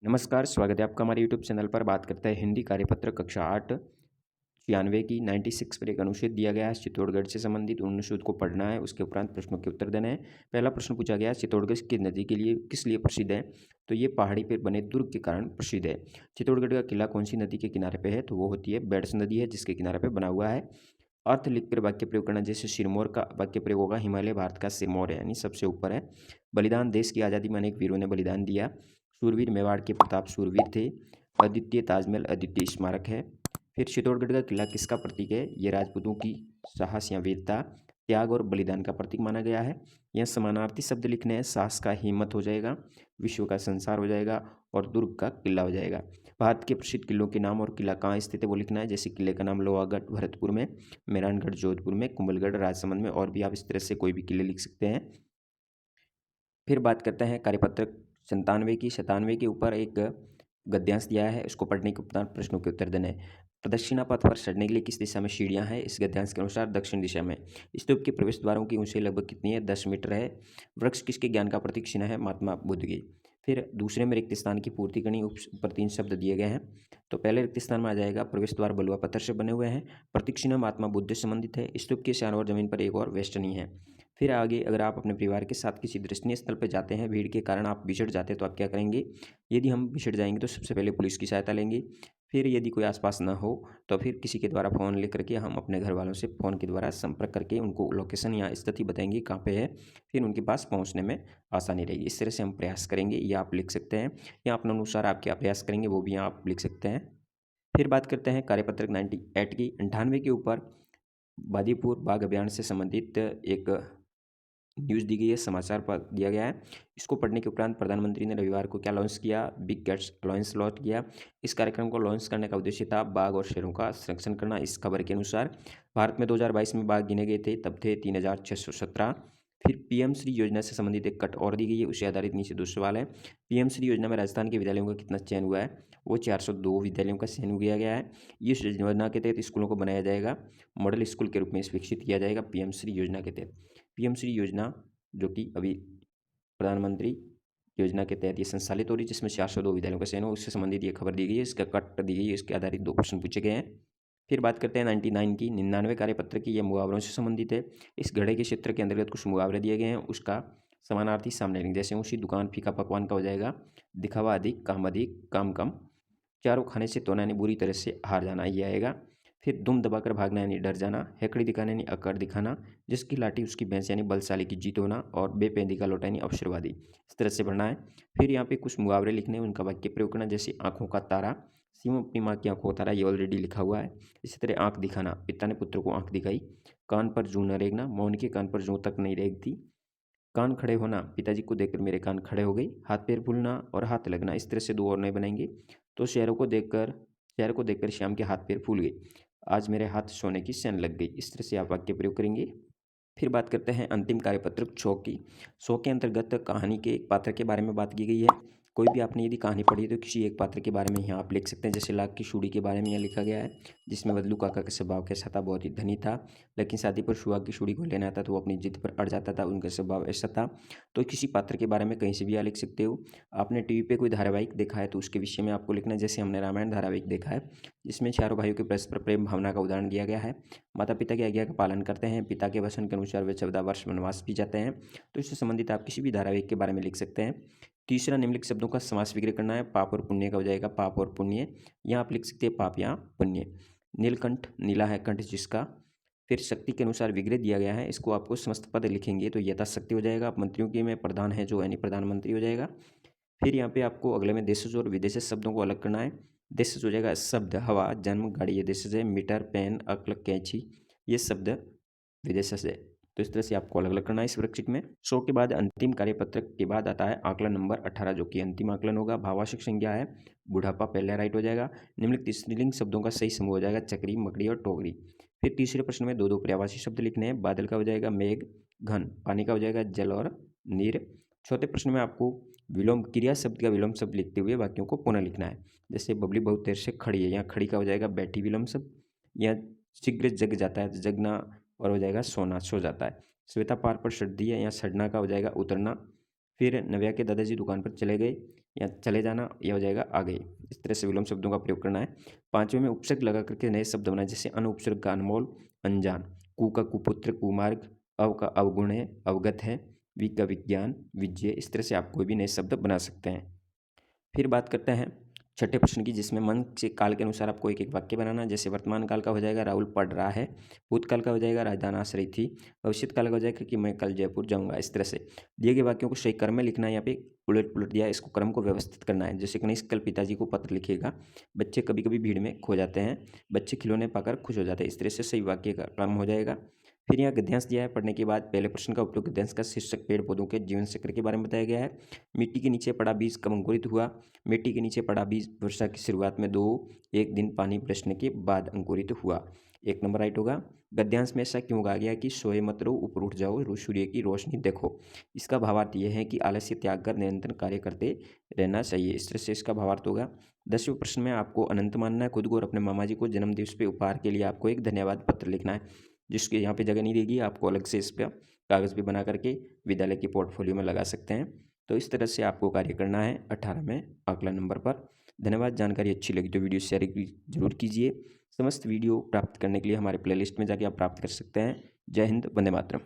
नमस्कार, स्वागत है आपका हमारे यूट्यूब चैनल पर। बात करते हैं हिंदी कार्यपत्र कक्षा 8 96 की 96 पर एक अनुच्छेद दिया गया है चित्तौड़गढ़ से संबंधित। उन अनुच्छेद को पढ़ना है, उसके उपरांत प्रश्नों के उत्तर देने हैं। पहला प्रश्न पूछा गया है, चित्तौड़गढ़ की नदी के लिए किस लिए प्रसिद्ध है? तो ये पहाड़ी पर बने दुर्ग के कारण प्रसिद्ध है। चित्तौड़गढ़ का किला कौन सी नदी के किनारे पे है? तो वो होती है बेड़स नदी है, जिसके किनारे पे बना हुआ है। अर्थ लिखकर वाक्य प्रयोग करना, जैसे सिरमौर का वाक्य प्रयोग होगा, हिमालय भारत का सिरमौर है, यानी सबसे ऊपर है। बलिदान, देश की आज़ादी में अनेक वीरों ने बलिदान दिया। शूरवीर, मेवाड़ के प्रताप शूरवीर थे। अद्वितीय, ताजमहल अद्वितीय स्मारक है। फिर चित्तौड़गढ़ का किला किसका प्रतीक है? ये राजपूतों की साहस या वीरता, त्याग और बलिदान का प्रतीक माना गया है। यहाँ समानार्थी शब्द लिखने हैं। साहस का हिम्मत हो जाएगा, विश्व का संसार हो जाएगा और दुर्ग का किला हो जाएगा। भारत के प्रसिद्ध किलों के नाम और किला कहाँ स्थित है वो लिखना है। जैसे किले का नाम लोहागढ़ भरतपुर में, मेहरानगढ़ जोधपुर में, कुंभलगढ़ राजसमंद में, और भी आप इस तरह से कोई भी किले लिख सकते हैं। फिर बात करते हैं कार्यपत्र 97 के ऊपर एक गद्यांश दिया है, उसको पढ़ने के उपरांत प्रश्नों के उत्तर देने हैं। प्रदक्षिणा पथ पर चढ़ने के लिए किस दिशा में सीढ़ियां हैं? इस गद्यांश के अनुसार दक्षिण दिशा में। स्तूप के प्रवेश द्वारों की ऊंचाई लगभग कितनी है? 10 मीटर है। वृक्ष किसके ज्ञान का प्रतीक चिन्ह है? महात्मा बुद्ध की। फिर दूसरे में रिक्त स्थान की पूर्ति करनी, ऊपर 3 शब्द दिए गए हैं। तो पहले रिक्त स्थान में आ जाएगा, प्रवेश द्वार बलुआ पत्थर से बने हुए हैं। प्रतीक चिन्ह महात्मा बुद्ध से संबंधित है। स्तूप के चारों ओर जमीन पर एक और वेष्टनी है। फिर आगे, अगर आप अपने परिवार के साथ किसी दर्शनीय स्थल पर जाते हैं, भीड़ के कारण आप बिछड़ जाते हैं, तो आप क्या करेंगे? यदि हम बिछड़ जाएंगे तो सबसे पहले पुलिस की सहायता लेंगे। फिर यदि कोई आसपास ना हो तो फिर किसी के द्वारा फ़ोन लेकर के हम अपने घर वालों से फ़ोन के द्वारा संपर्क करके उनको लोकेशन या स्थिति बताएंगे कहाँ पे है, फिर उनके पास पहुँचने में आसानी रहेगी। इस तरह से हम प्रयास करेंगे, ये आप लिख सकते हैं, या अपने अनुसार आप क्या प्रयास करेंगे वो भी आप लिख सकते हैं। फिर बात करते हैं कार्यपत्रक 98 की 98 के ऊपर बादीपुर बाघ अभ्यारण्य से संबंधित एक न्यूज़ दी गई है, समाचार दिया गया है। इसको पढ़ने के उपरांत प्रधानमंत्री ने रविवार को क्या लॉन्च किया? बिग कैट्स लॉन्च किया। इस कार्यक्रम को लॉन्च करने का उद्देश्य था बाघ और शेरों का संरक्षण करना। इस खबर के अनुसार भारत में 2022 में बाघ गिने गए थे, तब थे 3617। फिर पीएम श्री योजना से संबंधित एक कट और दी गई है, उसे आधारित नीचे 2 सवाल है। पीएम श्री योजना में राजस्थान के विद्यालयों का कितना चयन हुआ है? वो 402 विद्यालयों का चयन किया गया है। इस योजना के तहत स्कूलों को बनाया जाएगा, मॉडल स्कूल के रूप में विकसित किया जाएगा पीएम श्री योजना के तहत। पीएम श्री योजना जो कि अभी प्रधानमंत्री योजना के तहत ये संचालित हो रही है, जिसमें 402 विद्यालयों का चयन हो, उससे संबंधित ये खबर दी गई है, इसका कट दी गई है, इसके आधारित 2 प्रश्न पूछे गए हैं। फिर बात करते हैं 99 की 99 कार्यपत्र की, ये मुहावरों से संबंधित है। इस घड़े के क्षेत्र के अंतर्गत कुछ मुहावरे दिए गए हैं, उसका समानार्थी सामने लिखें। जैसे ऊँची दुकान फीका पकवान का हो जाएगा, दिखावा अधिक काम कम, चारों खाने से तोना यानी बुरी तरह से हार जाना, ये आएगा। फिर दुम दबाकर भागना यानी डर जाना, हेकड़ी दिखाना यानी अकड़ दिखाना, जिसकी लाठी उसकी भैंस यानी बलशाली की जीत होना, और बेपेंदी का लौटा यानी अवसरवादी। इस तरह से पढ़ना है। फिर यहाँ पे कुछ मुहावरे लिखने हैं, उनका वाक्य प्रयोग करना। जैसे आँखों का तारा, सिंह अपनी माँ की आँखों का तारा, ये ऑलरेडी लिखा हुआ है। इसी तरह आँख दिखाना, पिता ने पुत्र को आँख दिखाई। कान पर जूं न रेंगना, मौन के कान पर जूं तक नहीं रेंगती। कान खड़े होना, पिताजी को देखकर मेरे कान खड़े हो गई। हाथ पैर फूलना और हाथ लगना, इस तरह से 2 और नए बनेंगे। तो शहर को देखकर श्याम के हाथ पैर फूल गए। आज मेरे हाथ सोने की सेन लग गई। इस तरह से आप वाक्य प्रयोग करेंगे। फिर बात करते हैं अंतिम कार्यपत्रक 100 की। 100 के अंतर्गत कहानी के एक पात्र के बारे में बात की गई है। कोई भी आपने यदि कहानी पढ़ी है तो किसी एक पात्र के बारे में यहाँ आप लिख सकते हैं। जैसे लाख की चूड़ी के बारे में यहाँ लिखा गया है, जिसमें बदलू काका का स्वभाव कैसा था? बहुत ही धनी था, लेकिन शादी पर सुहाग की चूड़ी को लेना आता तो वो अपनी जिद पर अड़ जाता था, उनका स्वभाव ऐसा था। तो किसी पात्र के बारे में कहीं से भी यहाँ लिख सकते हो। आपने टीवी पे कोई धारावाहिक देखा है तो उसके विषय में आपको लिखना है। जैसे हमने रामायण धारावाहिक देखा है, जिसमें चारों भाइयों के परस्पर प्रेम भावना का उदाहरण दिया गया है। माता पिता की आज्ञा का पालन करते हैं, पिता के वचन के अनुसार वे 14 वर्ष वनवास भी जाते हैं। तो इससे संबंधित आप किसी भी धारावाहिक के बारे में लिख सकते हैं। तीसरा, निम्नलिखित शब्दों का समास विग्रह करना है। पाप और पुण्य का हो जाएगा पाप और पुण्य, यहाँ आप लिख सकते हैं पाप या पुण्य। नीलकंठ, नीला है कंठ जिसका। फिर शक्ति के अनुसार विग्रह दिया गया है, इसको आपको समस्त पद लिखेंगे तो यथाशक्ति हो जाएगा। आप मंत्रियों के में प्रधान है जो यानी प्रधानमंत्री हो जाएगा। फिर यहाँ पे आपको अगले में देशज और विदेशज शब्दों को अलग करना है। देशज हो जाएगा शब्द, हवा, जन्म, गाड़ी, ये देशज है। मीटर, पेन, अक्ल, कैंची, ये शब्द विदेशज है। तो इस तरह से आपको अलग अलग करना है इस वर्कशीट में। 100 के बाद अंतिम कार्यपत्रक के बाद आता है आकलन नंबर 18, जो कि अंतिम आकलन होगा। भावार्षिक संज्ञा है, बुढ़ापा पहले राइट हो जाएगा। निम्नलिखित स्त्रीलिंग शब्दों का सही समूह हो जाएगा चक्री, मकड़ी और टोकरी। फिर तीसरे प्रश्न में 2 पर्यायवाची शब्द लिखने हैं। बादल का हो जाएगा मेघ, घन, पानी का हो जाएगा जल और नीर। चौथे प्रश्न में आपको विलोम क्रिया शब्द का विलोम शब्द लिखते हुए वाक्यों को पुनः लिखना है। जैसे बबली बहुत देर से खड़ी है, यहाँ खड़ी का हो जाएगा बैठी विलोम शब्द। यहाँ शीघ्र जग जाता है तो जगना, और हो जाएगा सोना, सो जाता है। श्वेता पार पर सर्दी है, यहाँ सड़ना का हो जाएगा उतरना। फिर नव्या के दादाजी दुकान पर चले गए, यहाँ चले जाना, यह हो जाएगा आ गए। इस तरह से विलोम शब्दों का प्रयोग करना है। पाँचवें में उपसर्ग लगा करके नए शब्द बनाए, जैसे अनुपसर्ग का अनमोल, अनजान, कु का कुपुत्र, कुमार्ग, अव का अवगुण्य, अवगत है, वि का विज्ञान, विजय। इस तरह से आप कोई भी नए शब्द बना सकते हैं। फिर बात करते हैं छठे प्रश्न की, जिसमें मन से काल के अनुसार आपको एक एक वाक्य बनाना है। जैसे वर्तमान काल का हो जाएगा राहुल पढ़ रहा है, भूतकाल का हो जाएगा राजधानी आश्रय रही थी, भविष्य काल का हो जाएगा कि मैं कल जयपुर जाऊंगा। इस तरह से दिए गए वाक्यों को सही क्रम में लिखना है। यहाँ पे उलट पुलट दिया है, इसको क्रम को व्यवस्थित करना है। जैसे कनिष्क कल पिताजी को पत्र लिखेगा, बच्चे कभी कभी भीड़ में खो जाते हैं, बच्चे खिलौने पाकर खुश हो जाते हैं। इस तरह से सही वाक्य का क्रम हो जाएगा। फिर यहाँ गद्यांश दिया है पढ़ने के बाद। पहले प्रश्न का उपयोग गद्यांश का शीर्षक पेड़ पौधों के जीवन चक्र के बारे में बताया गया है। मिट्टी के नीचे पड़ा बीज कब अंकुरित हुआ? मिट्टी के नीचे पड़ा बीज वर्षा की शुरुआत में 1 दिन पानी बरसने के बाद अंकुरित हुआ। 1 नंबर राइट होगा। गद्यांश में ऐसा क्यों कहा गया कि सोए मत रहो, ऊपर उठ जाओ, सूर्य की रोशनी देखो? इसका भावार्थ यह है कि आलस्य त्याग कर निरंतर कार्य करते रहना चाहिए। इस तरह से इसका भावार्थ होगा। 10वें प्रश्न में आपको अनंत मानना है खुद को और अपने मामा जी को जन्मदिवस पे उपहार के लिए आपको एक धन्यवाद पत्र लिखना है, जिसके यहाँ पे जगह नहीं देगी, आपको अलग से इस पर कागज़ भी बना करके विद्यालय के पोर्टफोलियो में लगा सकते हैं। तो इस तरह से आपको कार्य करना है 18वें आकलन नंबर पर। धन्यवाद। जानकारी अच्छी लगी तो वीडियो शेयर जरूर कीजिए। समस्त वीडियो प्राप्त करने के लिए हमारे प्लेलिस्ट में जाके आप प्राप्त कर सकते हैं। जय हिंद, वंदे मातरम।